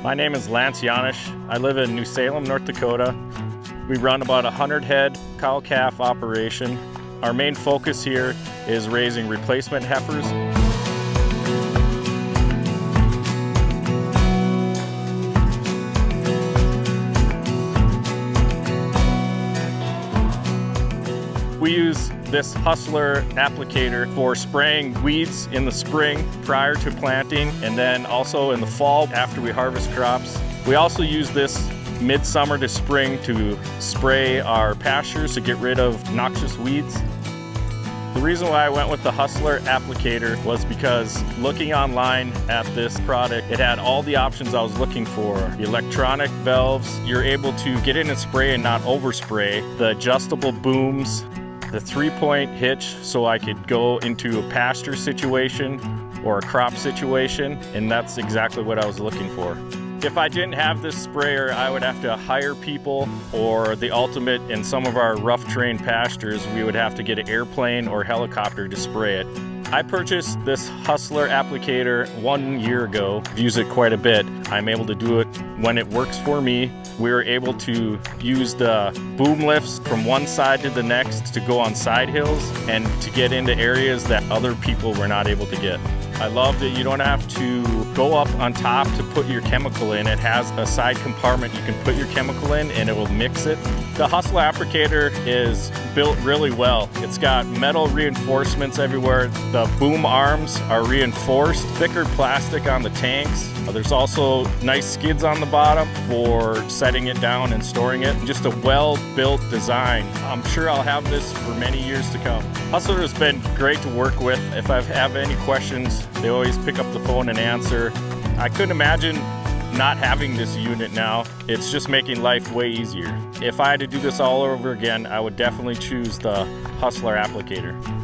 My name is Lance Yanish. I live in New Salem, North Dakota. We run about 100 head cow-calf operation. Our main focus here is raising replacement heifers. We use this Hustler Applic8r for spraying weeds in the spring prior to planting, and then also in the fall after we harvest crops. We also use this midsummer to spring to spray our pastures to get rid of noxious weeds. The reason why I went with the Hustler Applic8r was because looking online at this product, it had all the options I was looking for. The electronic valves, you're able to get in and spray and not overspray. The adjustable booms, the 3-point hitch so I could go into a pasture situation or a crop situation, and that's exactly what I was looking for. If I didn't have this sprayer, I would have to hire people, or the ultimate in some of our rough terrain pastures, we would have to get an airplane or helicopter to spray it. I purchased this Hustler Applic8r 1 year ago. I've used it quite a bit. I'm able to do it when it works for me. We were able to use the boom lifts from one side to the next to go on side hills and to get into areas that other people were not able to get. I love that you don't have to go up on top to put your chemical in. It has a side compartment you can put your chemical in and it will mix it. The Hustler Applic8r is built really well. It's got metal reinforcements everywhere. The boom arms are reinforced, thicker plastic on the tanks. There's also nice skids on the bottom for setting it down and storing it. Just a well-built design. I'm sure I'll have this for many years to come. Hustler has been great to work with. If I have any questions, they always pick up the phone and answer. I couldn't imagine not having this unit now. It's just making life way easier. If I had to do this all over again, I would definitely choose the Hustler Applic8r.